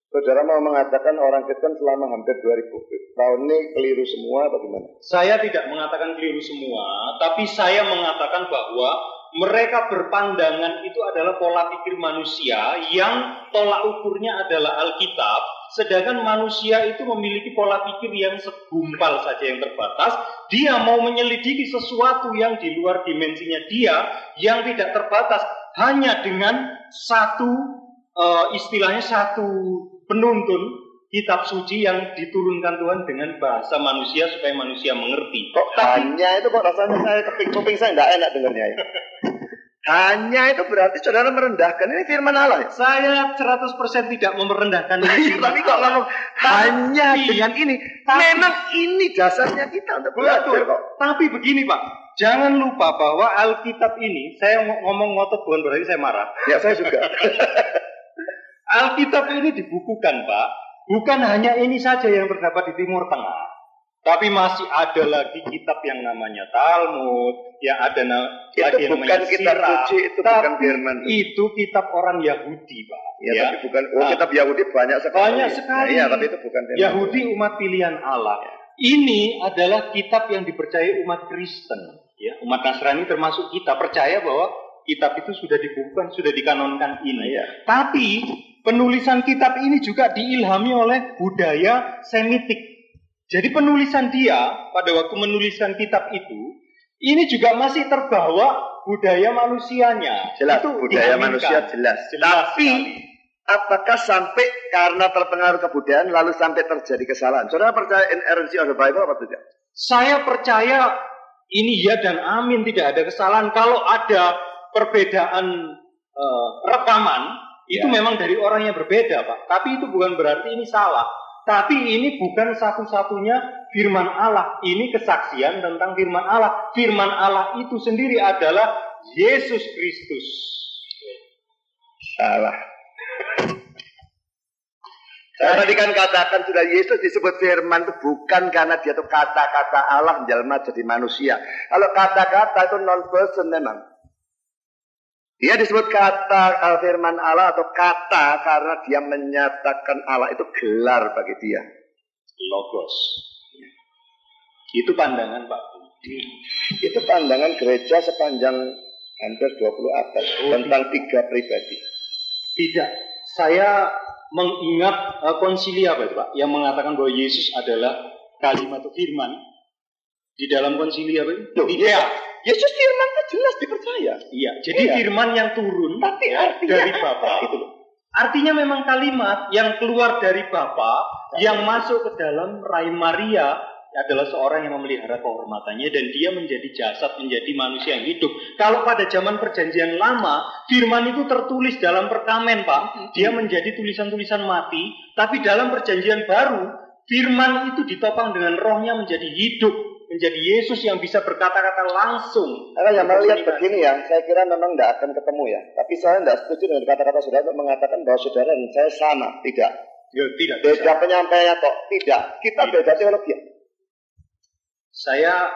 saudara mau mengatakan orang Kristen selama hampir 2000 tahun ini keliru semua atau gimana? Saya tidak mengatakan keliru semua, tapi saya mengatakan bahwa mereka berpandangan itu adalah pola pikir manusia yang tolak ukurnya adalah Alkitab, sedangkan manusia itu memiliki pola pikir yang segumpal saja yang terbatas. Dia mau menyelidiki sesuatu yang di luar dimensinya dia, yang tidak terbatas, hanya dengan istilahnya satu penuntun kitab suci yang diturunkan Tuhan dengan bahasa manusia supaya manusia mengerti. Kok hanya itu kok rasanya saya kuping saya tidak enak dengarnya ya. Hanya itu berarti saudara merendahkan ini firman Allah ya? Saya 100% tidak merendahkan ini. Tapi kok ngomong hanya dengan ini. Memang ini dasarnya kita untuk belajar kok. Tapi begini Pak, jangan lupa bahwa Alkitab ini, saya ngomong ngotot bukan berarti saya marah. Ya saya juga. Alkitab ini dibukukan Pak, bukan hanya ini saja yang terdapat di Timur Tengah, tapi masih ada lagi kitab yang namanya Talmud, yang ada lagi yang namanya Sirah. Itu bukan firman. Itu kitab orang Yahudi Pak. Ya, tapi bukan kitab Yahudi banyak sekali. Banyak sekali. Iya, tapi itu bukan firman. Yahudi umat pilihan Allah. Ini adalah kitab yang dipercayai umat Kristen. Ya, umat Nasrani termasuk kita percaya bahwa kitab itu sudah dibukukan, sudah dikanonkan ini. Ya. Tapi penulisan kitab ini juga diilhami oleh budaya Semitik. Jadi penulisan dia pada waktu menuliskan kitab itu, ini juga masih terbawa budaya manusianya. Jelas, itu budaya manusia jelas. Tapi apakah sampai karena terpengaruh kebudayaan lalu sampai terjadi kesalahan? Saudara percaya inerrancy of the Bible apa tidak? Saya percaya ini ya dan amin, tidak ada kesalahan. Kalau ada perbedaan rekaman, itu memang dari orang yang berbeda Pak. Tapi itu bukan berarti ini salah. Tapi ini bukan satu-satunya firman Allah. Ini kesaksian tentang firman Allah. Firman Allah itu sendiri adalah Yesus Kristus. Salah. Saya tadi kan katakan sudah Yesus disebut firman itu bukan karena dia itu kata-kata Allah menjelma jadi manusia. Kalau kata-kata itu non-person memang. Dia disebut kata firman Allah atau kata karena dia menyatakan Allah itu gelar bagi dia. Logos. Itu pandangan Pak Budi. Itu pandangan gereja sepanjang hampir 20 abad tentang 3 pribadi. Tidak. Saya mengingat konsili apa itu Pak? Yang mengatakan bahwa Yesus adalah kalimat atau firman. Di dalam konsili apa itu? Iya. Yesus firman itu jelas dipercaya. Iya. Jadi firman yang turun tapi artinya dari Bapa itu. Artinya memang kalimat yang keluar dari Bapa yang masuk ke dalam rahim Maria adalah seorang yang memelihara kehormatannya dan dia menjadi jasad, menjadi manusia yang hidup. Kalau pada zaman perjanjian lama, firman itu tertulis dalam perkamen, Pak. Dia menjadi tulisan-tulisan mati, tapi dalam perjanjian baru, firman itu ditopang dengan rohnya menjadi hidup, menjadi Yesus yang bisa berkata-kata langsung. Karena yang melihat begini ya, saya kira memang tidak akan ketemu ya. Tapi saya tidak setuju dengan kata-kata saudara untuk mengatakan bahwa saudara dan saya sama. Tidak. Ya, tidak. Beda penyampaiannya kok. Tidak. Kita beda teologi. Saya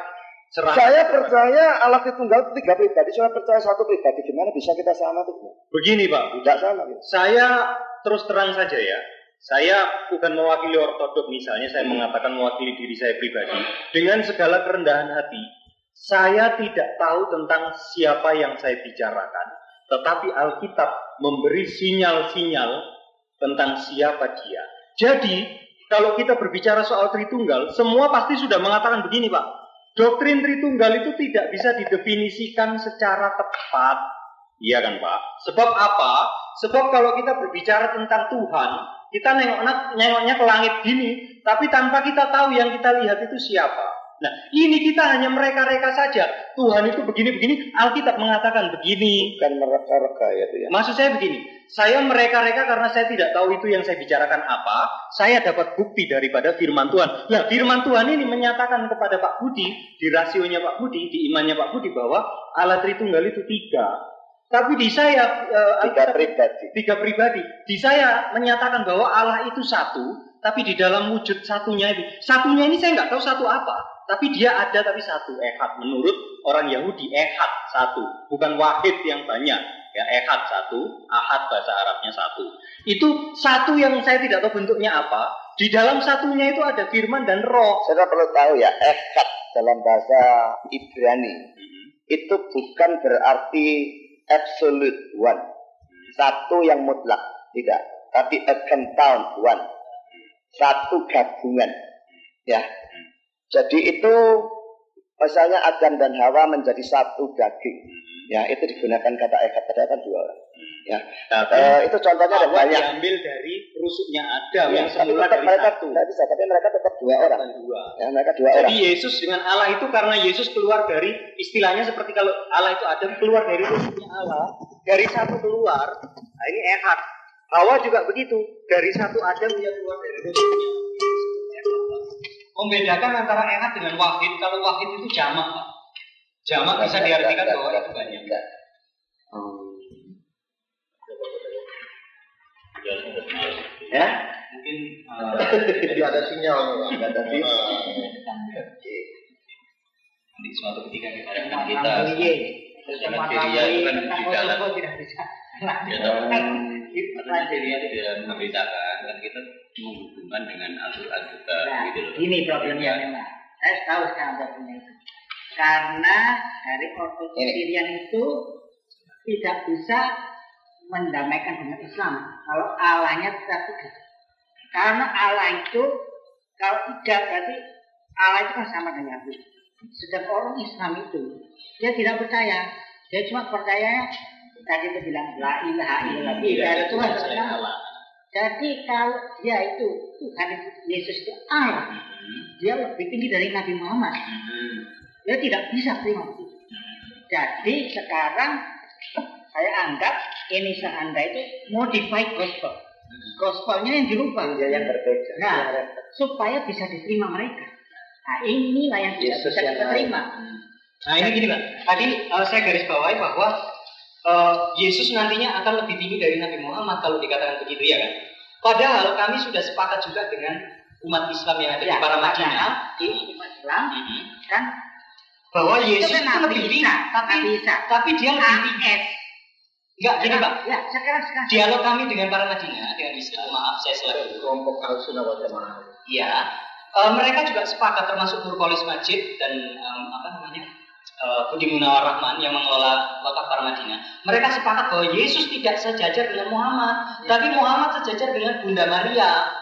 percaya Allah Tritunggal itu 3 pribadi. Saya percaya 1 pribadi. Gimana bisa kita sama tuh? Begini Pak. Tidak sama. Gitu. Saya terus terang saja ya. Saya bukan mewakili ortodok misalnya. Saya mengatakan mewakili diri saya pribadi. Dengan segala kerendahan hati. Saya tidak tahu tentang siapa yang saya bicarakan. Tetapi Alkitab memberi sinyal-sinyal tentang siapa dia. Jadi kalau kita berbicara soal Tritunggal, semua pasti sudah mengatakan begini Pak. Doktrin Tritunggal itu tidak bisa didefinisikan secara tepat. Iya kan Pak? Sebab apa? Sebab kalau kita berbicara tentang Tuhan, kita nengoknya ke langit gini, tapi tanpa kita tahu yang kita lihat itu siapa. Nah, ini kita hanya mereka-reka saja. Tuhan itu begini-begini, Alkitab mengatakan begini. Bukan mereka-reka ya itu ya. Maksud saya begini, saya mereka-reka karena saya tidak tahu itu yang saya bicarakan apa. Saya dapat bukti daripada firman Tuhan. Nah, firman Tuhan ini menyatakan kepada Pak Budi, di rasionya Pak Budi, di imannya Pak Budi, bahwa Allah Tritunggal itu 3. Tapi di saya 3 pribadi. Di saya menyatakan bahwa Allah itu 1, tapi di dalam wujud satunya ini saya nggak tahu satu apa. Tapi dia ada tapi 1, ehad. Menurut orang Yahudi ehad 1, bukan wahid yang banyak. Ya, ehad 1, ahad bahasa Arabnya 1. Itu 1 yang saya tidak tahu bentuknya apa. Di dalam satunya itu ada firman dan roh. Saya perlu tahu ya, ehad dalam bahasa Ibrani itu bukan berarti absolute one, 1 yang mutlak, tidak. Tapi a compound one, 1 gabungan, ya. Jadi itu misalnya Adam dan Hawa menjadi 1 daging. Ya, itu digunakan kata ehad, padahal kan 2 orang. Ya. Itu contohnya ada banyak. Diambil dari rusuknya Adam ya, yang semula dari mereka 1. Tidak bisa, tapi mereka tetap 2 orang. Ya, mereka 2 orang. Jadi Yesus dengan Allah itu karena Yesus keluar dari, istilahnya seperti kalau Allah itu Adam keluar dari rusuknya Allah, dari 1 keluar. Nah, ini ehad. Hawa juga begitu, dari 1 Adam dia keluar dari rusuknya. Membedakan antara ehad dengan wahid. Kalau wahid itu jamak, Pak. Jamak bisa diartikan bahwa itu banyak. Ya? Mungkin Tidak ada sinyal, tidak ada nanti suatu ketika kita jangan Syria itu kan di dalam tidak bisa. Karena Syria di dalam memberitakan kan kita menghubungkan dengan Al-Quran juga gitu loh. Ini problemnya memang. Saya tahu sekarang problemnya itu. Karena dari ortodoks Syrian itu tidak bisa mendamaikan dengan Islam kalau Allahnya tidak 3. Karena Allah itu kalau 3 berarti Allah itu kan sama dengan Yahudi. Sedang orang Islam itu dia tidak percaya, dia cuma percaya tadi itu bilang la ilaha illallah, tidak ada Tuhan selain Allah. Jadi kalau dia itu Tuhan itu Yesus itu Allah, dia lebih tinggi dari Nabi Muhammad. Dia tidak bisa terima itu. Jadi sekarang saya anggap ini Anda itu modified gospel. Gospelnya yang dirubah, yang berbeda. Nah, supaya bisa diterima mereka. Nah, inilah yang tidak bisa kita terima. Nah, ini gini Pak. Tadi saya garis bawahi bahwa Yesus nantinya akan lebih tinggi dari Nabi Muhammad kalau dikatakan begitu ya kan. Padahal kami sudah sepakat juga dengan umat Islam yang ada di para Madinah, umat Islam kan bahwa Yesus itu lebih tinggi, tapi dia lebih tinggi. Enggak, gini Pak. Ya, sekarang. Dialog kami dengan para Madinah, dengan Islam, maaf saya selalu kelompok Al-Sunnah wal Jamaah. Iya. Mereka juga sepakat termasuk Nurpolis Masjid dan Budi Munawar Rahman yang mengelola wakaf para Madinah. Mereka sepakat bahwa Yesus tidak sejajar dengan Muhammad, tapi Muhammad sejajar dengan Bunda Maria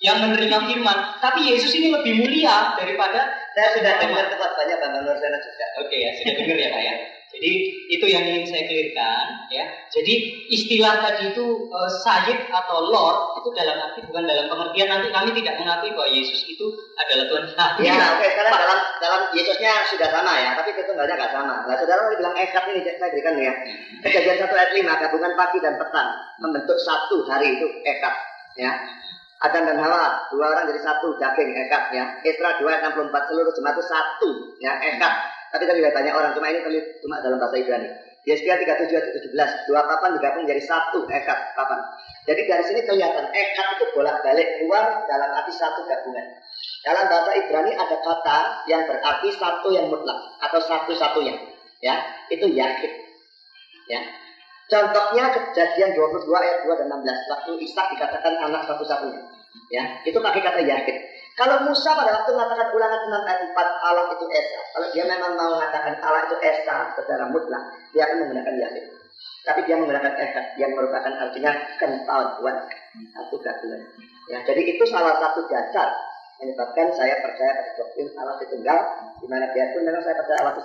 yang menerima firman. Tapi Yesus ini lebih mulia daripada. Saya sudah dengar tempat banyak Bang Nur Sena juga. Oke ya, sudah dengar ya Pak ya. Jadi itu yang ingin saya clearkan ya. Jadi istilah tadi itu Sayyid atau Lord itu dalam arti bukan dalam pengertian nanti kami tidak mengakui bahwa Yesus itu adalah Tuhan. Nah, ya, oke, sekarang dalam Yesusnya sudah sama ya, tapi ketunggalnya nggak sama. Nah, saudara bilang ekad ini saya berikan ya. Kejadian 1 ayat 5, gabungan pagi dan petang membentuk satu hari itu ekad ya. Adam dan Hawa, dua orang jadi satu, daging, ekad ya. Esra 2 ayat 64, seluruh jemaat itu satu ya, ekad. Tapi kan tidak banyak orang, cuma ini cuma dalam bahasa Ibrani. Yesaya 37 ayat 17, dua papan digabung jadi satu, ekad, papan. Jadi dari sini kelihatan ekad itu bolak-balik keluar dalam arti satu gabungan. Dalam bahasa Ibrani ada kata yang berarti satu yang mutlak atau satu-satunya ya, itu yahid ya. Contohnya kejadian 22 ayat 2 dan 16 waktu Ishak dikatakan anak satu-satunya ya, itu pakai kata yahid. Kalau Musa pada waktu mengatakan Ulangan 6 ayat 4 Allah itu Esa, kalau dia memang mau mengatakan Allah itu Esa secara mutlak, dia akan menggunakan yahid. Tapi dia menggunakan ekad yang merupakan artinya kentauan satu gabungan ya. Jadi itu salah satu dasar menyebabkan saya percaya pada doktrin Allah Tritunggal, di mana dia pun memang saya percaya Allah itu